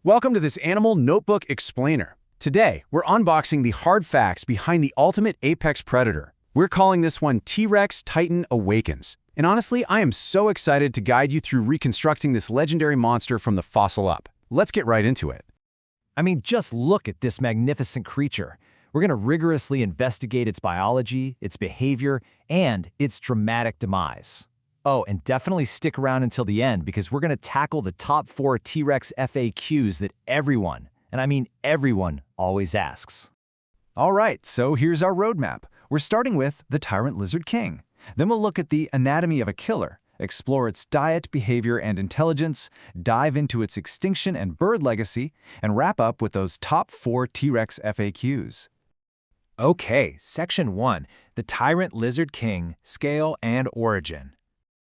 Welcome to this Animal Notebook Explainer. Today, we're unboxing the hard facts behind the ultimate apex predator. We're calling this one T-Rex Titan Awakens. And honestly, I am so excited to guide you through reconstructing this legendary monster from the fossil up. Let's get right into it. I mean, just look at this magnificent creature. We're going to rigorously investigate its biology, its behavior, and its dramatic demise. Oh, and definitely stick around until the end because we're going to tackle the top 4 T-Rex FAQs that everyone, and I mean everyone, always asks. All right, so here's our roadmap. We're starting with the tyrant lizard king. Then we'll look at the anatomy of a killer, explore its diet, behavior, and intelligence, dive into its extinction and bird legacy, and wrap up with those top 4 T-Rex FAQs. Okay, Section 1, the tyrant lizard king, scale and origin.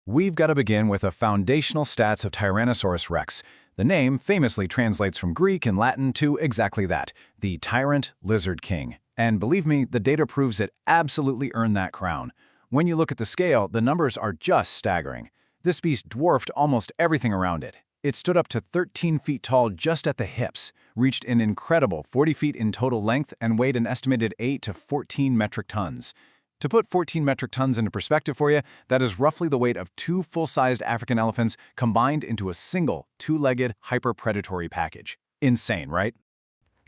We've got to begin with the foundational stats of Tyrannosaurus rex. The name famously translates from Greek and Latin to exactly that, the tyrant lizard king. And believe me, the data proves it absolutely earned that crown. When you look at the scale, the numbers are just staggering. This beast dwarfed almost everything around it. It stood up to 13 feet tall just at the hips, reached an incredible 40 feet in total length, and weighed an estimated 8 to 14 metric tons. To put 14 metric tons into perspective for you, that is roughly the weight of 2 full-sized African elephants combined into a single, 2-legged, hyper-predatory package. Insane, right?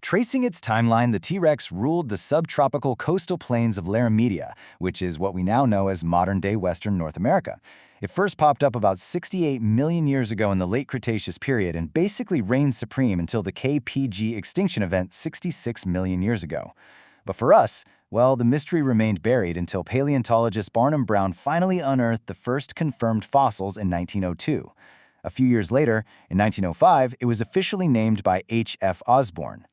Tracing its timeline, the T-Rex ruled the subtropical coastal plains of Laramida, which is what we now know as modern-day Western North America. It first popped up about 68 million years ago in the Late Cretaceous Period and basically reigned supreme until the KPG extinction event 66 million years ago. But for us, well, the mystery remained buried until paleontologist Barnum Brown finally unearthed the first confirmed fossils in 1902. A few years later, in 1905, it was officially named by H.F. Osborn.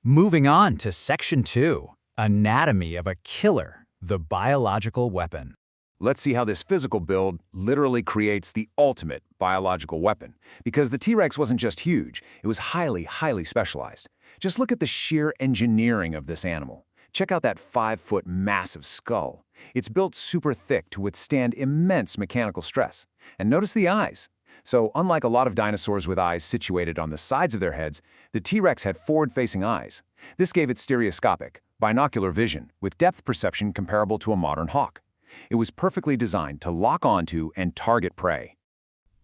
Moving on to Section 2, Anatomy of a Killer, the Biological Weapon. Let's see how this physical build literally creates the ultimate biological weapon. Because the T-Rex wasn't just huge, it was highly specialized. Just look at the sheer engineering of this animal. Check out that 5-foot massive skull. It's built super thick to withstand immense mechanical stress. And notice the eyes. So unlike a lot of dinosaurs with eyes situated on the sides of their heads, the T-Rex had forward-facing eyes. This gave it stereoscopic, binocular vision, with depth perception comparable to a modern hawk. It was perfectly designed to lock onto and target prey.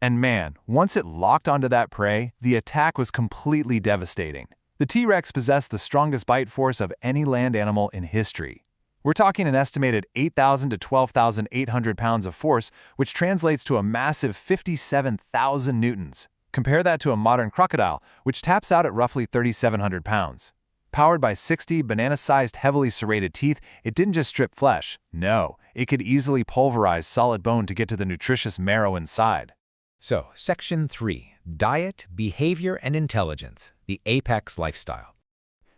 And man, once it locked onto that prey, the attack was completely devastating. The T-Rex possessed the strongest bite force of any land animal in history. We're talking an estimated 8,000 to 12,800 pounds of force, which translates to a massive 57,000 newtons. Compare that to a modern crocodile, which taps out at roughly 3,700 pounds. Powered by 60 banana-sized heavily serrated teeth, it didn't just strip flesh. No, it could easily pulverize solid bone to get to the nutritious marrow inside. So, Section 3, Diet, Behavior, and Intelligence, the Apex Lifestyle.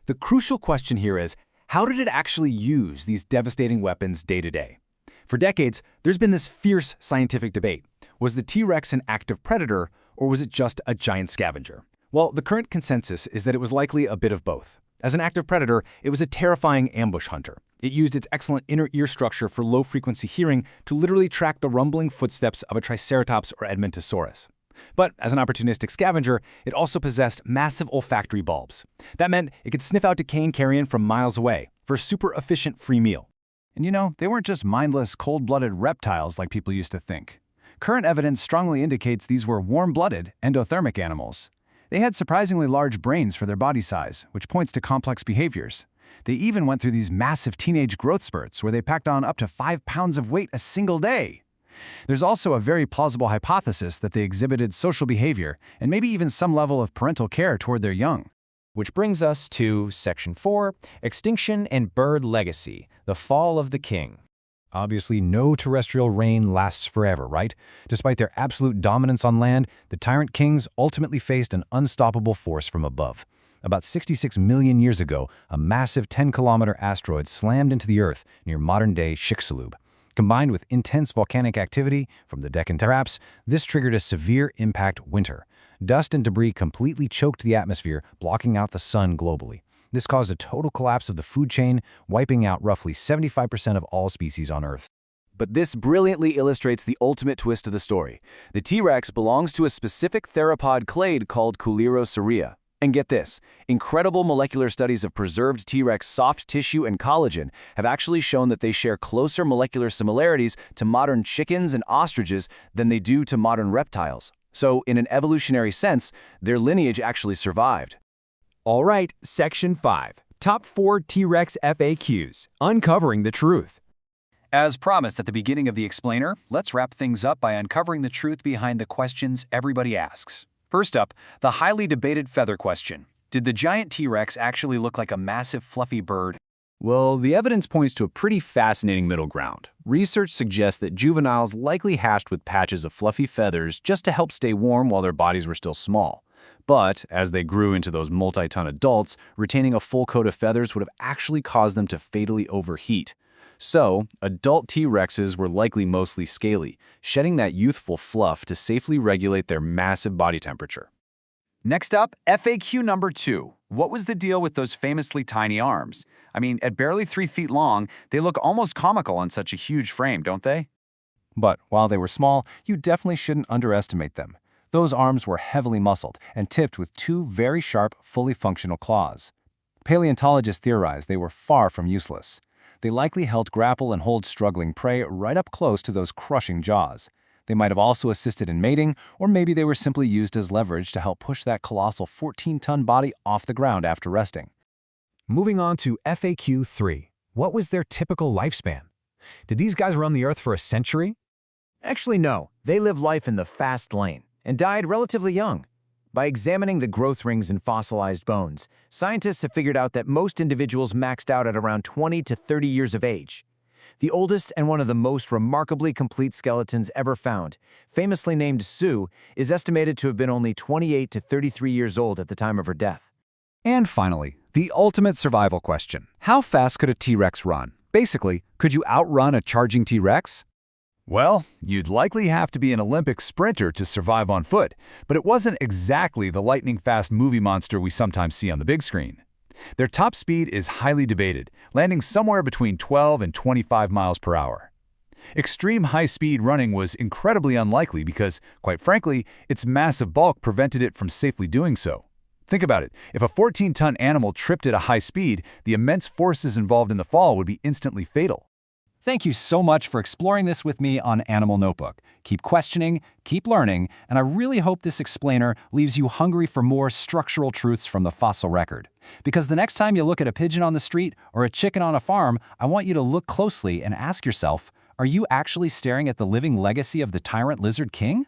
The crucial question here is, how did it actually use these devastating weapons day to day? For decades, there's been this fierce scientific debate. Was the T-Rex an active predator, or was it just a giant scavenger? Well, the current consensus is that it was likely a bit of both. As an active predator, it was a terrifying ambush hunter. It used its excellent inner ear structure for low-frequency hearing to literally track the rumbling footsteps of a Triceratops or Edmontosaurus. But as an opportunistic scavenger, it also possessed massive olfactory bulbs. That meant it could sniff out decaying carrion from miles away for a super efficient free meal. And you know, they weren't just mindless, cold-blooded reptiles like people used to think. Current evidence strongly indicates these were warm-blooded, endothermic animals. They had surprisingly large brains for their body size, which points to complex behaviors. They even went through these massive teenage growth spurts where they packed on up to 5 pounds of weight a single day. There's also a very plausible hypothesis that they exhibited social behavior and maybe even some level of parental care toward their young. Which brings us to Section 4, Extinction and Bird Legacy, the Fall of the King. Obviously, no terrestrial reign lasts forever, right? Despite their absolute dominance on land, the tyrant kings ultimately faced an unstoppable force from above. About 66 million years ago, a massive 10-kilometer asteroid slammed into the Earth near modern-day Chicxulub. Combined with intense volcanic activity from the Deccan Traps, this triggered a severe impact winter. Dust and debris completely choked the atmosphere, blocking out the sun globally. This caused a total collapse of the food chain, wiping out roughly 75% of all species on Earth. But this brilliantly illustrates the ultimate twist of the story. The T-Rex belongs to a specific theropod clade called Coelurosauria. And get this, incredible molecular studies of preserved T-Rex soft tissue and collagen have actually shown that they share closer molecular similarities to modern chickens and ostriches than they do to modern reptiles. So, in an evolutionary sense, their lineage actually survived. All right, Section 5. Top 4 T-Rex FAQs. Uncovering the truth. As promised at the beginning of the explainer, let's wrap things up by uncovering the truth behind the questions everybody asks. First up, the highly debated feather question. Did the giant T-Rex actually look like a massive fluffy bird? Well, the evidence points to a pretty fascinating middle ground. Research suggests that juveniles likely hatched with patches of fluffy feathers just to help stay warm while their bodies were still small. But as they grew into those multi-ton adults, retaining a full coat of feathers would have actually caused them to fatally overheat. So, adult T-Rexes were likely mostly scaly, shedding that youthful fluff to safely regulate their massive body temperature. Next up, FAQ number 2. What was the deal with those famously tiny arms? I mean, at barely 3 feet long, they look almost comical on such a huge frame, don't they? But while they were small, you definitely shouldn't underestimate them. Those arms were heavily muscled and tipped with 2 very sharp, fully functional claws. Paleontologists theorize they were far from useless. They likely helped grapple and hold struggling prey right up close to those crushing jaws. They might have also assisted in mating, or maybe they were simply used as leverage to help push that colossal 14-ton body off the ground after resting. Moving on to FAQ 3. What was their typical lifespan? Did these guys roam the Earth for a century? Actually, no. They lived life in the fast lane and died relatively young. By examining the growth rings in fossilized bones, scientists have figured out that most individuals maxed out at around 20 to 30 years of age. The oldest and one of the most remarkably complete skeletons ever found, famously named Sue, is estimated to have been only 28 to 33 years old at the time of her death. And finally, the ultimate survival question. How fast could a T-Rex run? Basically, could you outrun a charging T-Rex? Well, you'd likely have to be an Olympic sprinter to survive on foot, but it wasn't exactly the lightning-fast movie monster we sometimes see on the big screen. Their top speed is highly debated, landing somewhere between 12 and 25 miles per hour. Extreme high-speed running was incredibly unlikely because, quite frankly, its massive bulk prevented it from safely doing so. Think about it. If a 14-ton animal tripped at a high speed, the immense forces involved in the fall would be instantly fatal. Thank you so much for exploring this with me on Animal Notebook. Keep questioning, keep learning, and I really hope this explainer leaves you hungry for more structural truths from the fossil record. Because the next time you look at a pigeon on the street or a chicken on a farm, I want you to look closely and ask yourself, are you actually staring at the living legacy of the tyrant lizard king?